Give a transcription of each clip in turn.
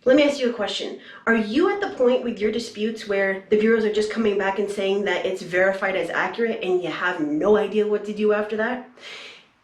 Let me ask you a question. Are you at the point with your disputes where the bureaus are just coming back and saying that it's verified as accurate and you have no idea what to do after that?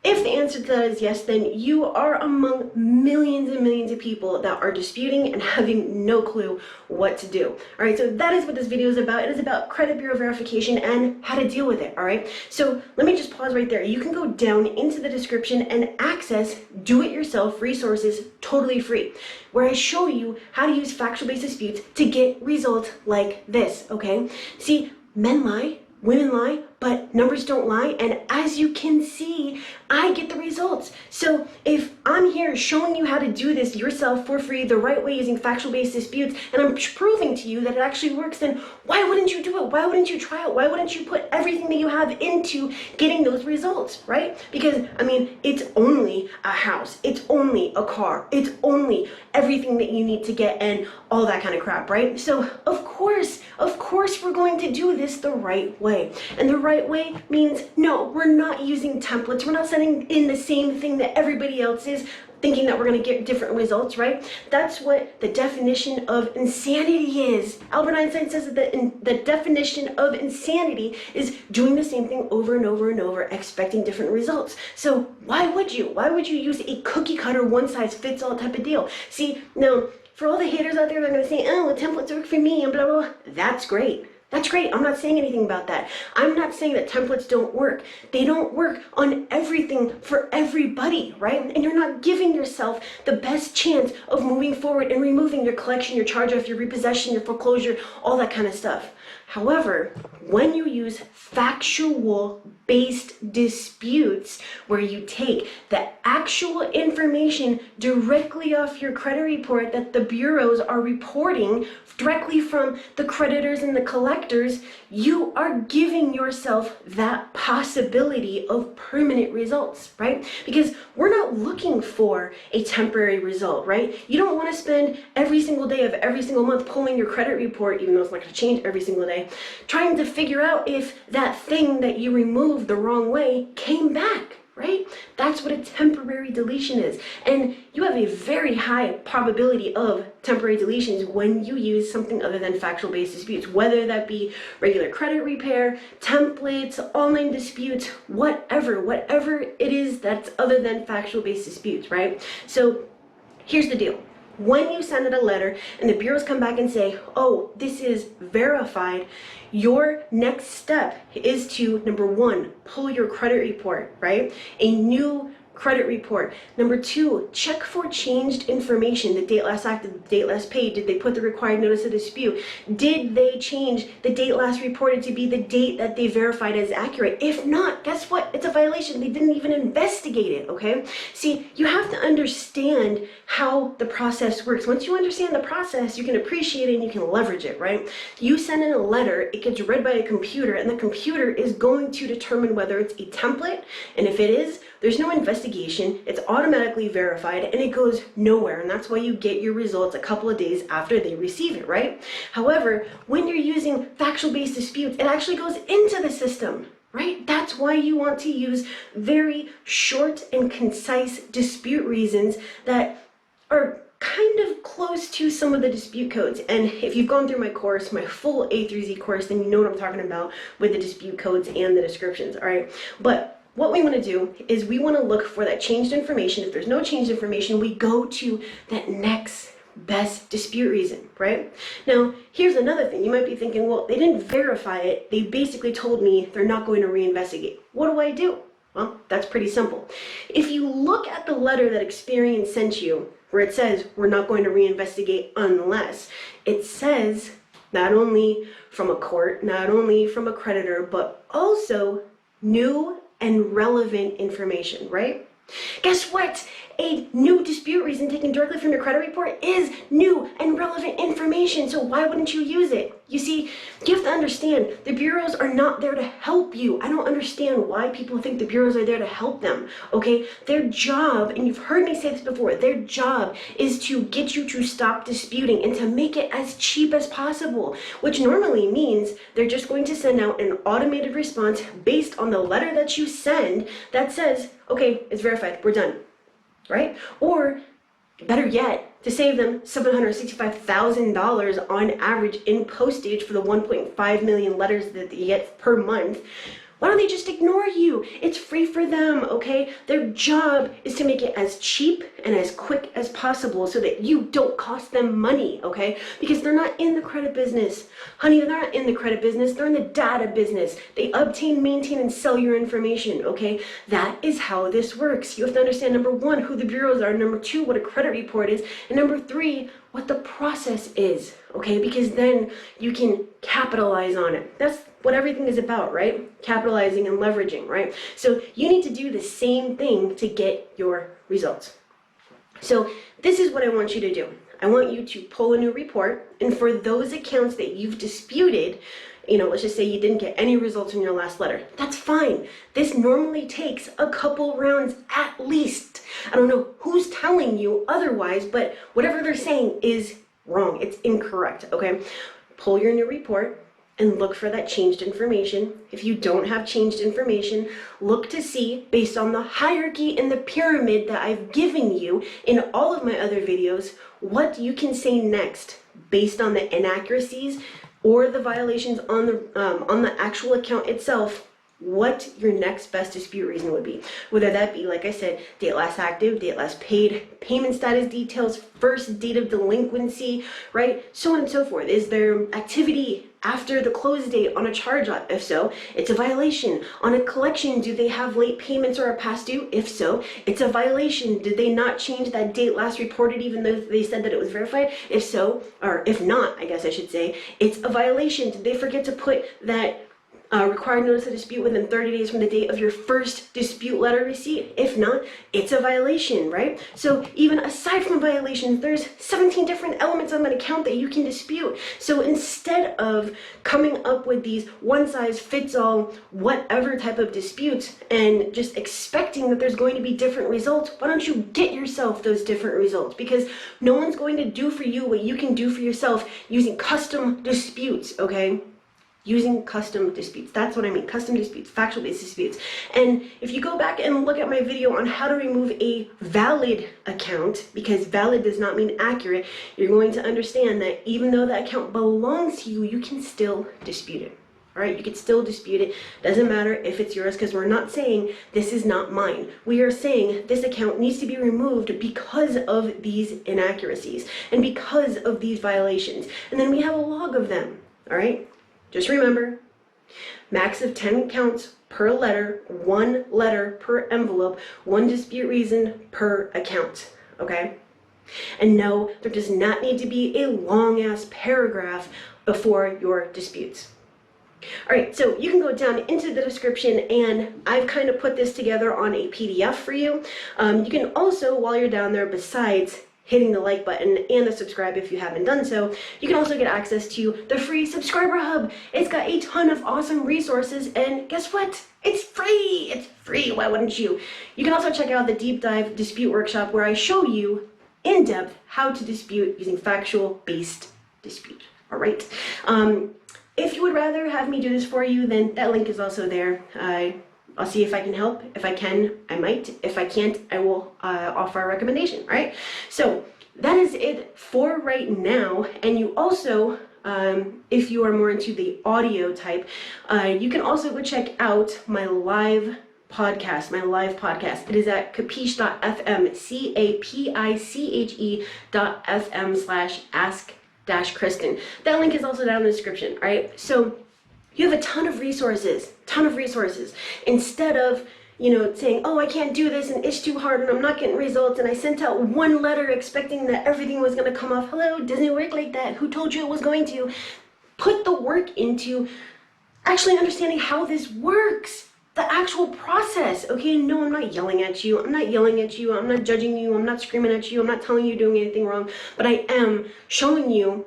If the answer to that is yes, then you are among millions and millions of people that are disputing and having no clue what to do. All right, so that is what this video is about. It is about credit bureau verification and how to deal with it, all right? So let me just pause right there. You can go down into the description and access do-it-yourself resources totally free, where I show you how to use factual-based disputes to get results like this, okay? See, men lie, women lie, but numbers don't lie, and as you can see, I get the results. So if I'm here showing you how to do this yourself for free the right way using factual-based disputes, and I'm proving to you that it actually works, then why wouldn't you do it? Why wouldn't you try it? Why wouldn't you put everything that you have into getting those results, right? Because, I mean, it's only a house, it's only a car, it's only everything that you need to get and all that kind of crap, right? So of course we're going to do this the right way. And the right way means, no, we're not using templates. We're not sending in the same thing that everybody else is, thinking that we're going to get different results, right? That's what the definition of insanity is. Albert Einstein says that the definition of insanity is doing the same thing over and over and over, expecting different results. So why would you? Why would you use a cookie cutter, one size fits all type of deal? See, now, for all the haters out there that are going to say, oh, the templates work for me and blah, blah, blah, that's great. That's great. I'm not saying anything about that. I'm not saying that templates don't work. They don't work on everything for everybody, right? And you're not giving yourself the best chance of moving forward and removing your collection, your charge-off, your repossession, your foreclosure, all that kind of stuff. However, when you use factual-based disputes, where you take the actual information directly off your credit report that the bureaus are reporting directly from the creditors and the collectors, you are giving yourself that possibility of permanent results, right? Because we're not looking for a temporary result, right? You don't want to spend every single day of every single month pulling your credit report, even though it's not going to change every single day, trying to figure out if that thing that you removed the wrong way came back, right? That's what a temporary deletion is. And you have a very high probability of temporary deletions when you use something other than factual-based disputes, whether that be regular credit repair, templates, online disputes, whatever it is that's other than factual-based disputes, right? So here's the deal. When you send out a letter and the bureaus come back and say, oh, this is verified, your next step is to, number one, pull your credit report, right? A new credit report. Number two, check for changed information, the date last active, the date last paid. Did they put the required notice of dispute? Did they change the date last reported to be the date that they verified as accurate? If not, guess what? It's a violation. They didn't even investigate it, okay? See, you have to understand how the process works. Once you understand the process, you can appreciate it and you can leverage it, right? You send in a letter, it gets read by a computer, and the computer is going to determine whether it's a template, and if it is, there's no investigation, it's automatically verified, and it goes nowhere, and that's why you get your results a couple of days after they receive it, right? However, when you're using factual-based disputes, it actually goes into the system, right? That's why you want to use very short and concise dispute reasons that are kind of close to some of the dispute codes. And if you've gone through my course, my full A through Z course, then you know what I'm talking about with the dispute codes and the descriptions, all right? But what we want to do is we want to look for that changed information. If there's no changed information, we go to that next best dispute reason, right? Now, here's another thing. You might be thinking, well, they didn't verify it. They basically told me they're not going to reinvestigate. What do I do? Well, that's pretty simple. If you look at the letter that Experian sent you, where it says we're not going to reinvestigate unless, it says not only from a court, not only from a creditor, but also new and relevant information, right? Guess what? A new dispute reason taken directly from your credit report is new and relevant information, so why wouldn't you use it? You see, you have to understand, the bureaus are not there to help you. I don't understand why people think the bureaus are there to help them, okay? Their job, and you've heard me say this before, their job is to get you to stop disputing and to make it as cheap as possible, which normally means they're just going to send out an automated response based on the letter that you send that says, okay, it's verified, we're done, right? Or better yet, to save them $765,000 on average in postage for the 1.5 million letters that they get per month, why don't they just ignore you? It's free for them, okay? Their job is to make it as cheap and as quick as possible so that you don't cost them money, okay? Because they're not in the credit business. Honey, they're not in the credit business. They're in the data business. They obtain, maintain, and sell your information, okay? That is how this works. You have to understand, number one, who the bureaus are. Number two, what a credit report is. And number three, what the process is, okay? Because then you can capitalize on it. That's what everything is about, right? Capitalizing and leveraging, right? So you need to do the same thing to get your results. So this is what I want you to do. I want you to pull a new report, and for those accounts that you've disputed, let's just say you didn't get any results in your last letter. That's fine. This normally takes a couple rounds at least. I don't know who's telling you otherwise, but whatever they're saying is wrong. It's incorrect, okay? Pull your new report and look for that changed information. If you don't have changed information, look to see, based on the hierarchy in the pyramid that I've given you in all of my other videos, what you can say next based on the inaccuracies or the violations on the actual account itself, what your next best dispute reason would be. Whether that be, like I said, date last active, date last paid, payment status details, first date of delinquency, right? So on and so forth. Is there activity after the close date on a charge-off? If so, it's a violation. On a collection, do they have late payments or a past due? If so, it's a violation. Did they not change that date last reported even though they said that it was verified? If so, or if not, I guess I should say, it's a violation. Did they forget to put that required notice of dispute within 30 days from the date of your first dispute letter receipt? If not, it's a violation, right? So even aside from violations, there's 17 different elements of an account that you can dispute. So instead of coming up with these one-size-fits-all whatever type of disputes and just expecting that there's going to be different results, why don't you get yourself those different results? Because no one's going to do for you what you can do for yourself using custom disputes, okay? Using custom disputes. That's what I mean. Custom disputes, factual-based disputes. And if you go back and look at my video on how to remove a valid account, because valid does not mean accurate, you're going to understand that even though that account belongs to you, you can still dispute it. All right, you can still dispute it. Doesn't matter if it's yours, because we're not saying this is not mine. We are saying this account needs to be removed because of these inaccuracies and because of these violations. And then we have a log of them. All right. Just remember, max of 10 counts per letter, 1 letter per envelope, 1 dispute reason per account, okay? And no, there does not need to be a long-ass paragraph before your disputes. All right, so you can go down into the description, and I've kind of put this together on a PDF for you. You can also, while you're down there, besides hitting the like button and the subscribe if you haven't done so, you can also get access to the free subscriber hub. It's got a ton of awesome resources, and guess what? It's free. It's free. Why wouldn't you? You can also check out the deep dive dispute workshop where I show you in depth how to dispute using factual based dispute. All right. If you would rather have me do this for you, then that link is also there. I'll see if I can help. If I can, I might. If I can't, I will offer a recommendation, right? So that is it for right now. And you also, if you are more into the audio type, you can also go check out my live podcast. It is at capiche.fm, capiche.fm/ask-Kristen. That link is also down in the description, all right? So you have a ton of resources. Instead of, saying, oh, I can't do this and it's too hard and I'm not getting results, and I sent out 1 letter expecting that everything was going to come off. Hello, doesn't work like that. Who told you it was going to? Put the work into actually understanding how this works. The actual process. Okay, no, I'm not yelling at you. I'm not judging you. I'm not screaming at you. I'm not telling you doing anything wrong. But I am showing you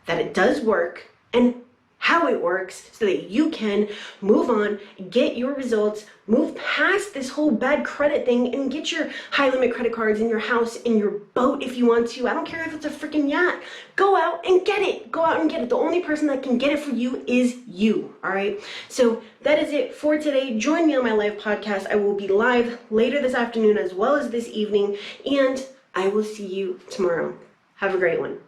that it does work and how it works so that you can move on, get your results, move past this whole bad credit thing, and get your high limit credit cards in your house, in your boat if you want to. I don't care if it's a freaking yacht. Go out and get it. Go out and get it. The only person that can get it for you is you. All right. So that is it for today. Join me on my live podcast. I will be live later this afternoon as well as this evening. And I will see you tomorrow. Have a great one.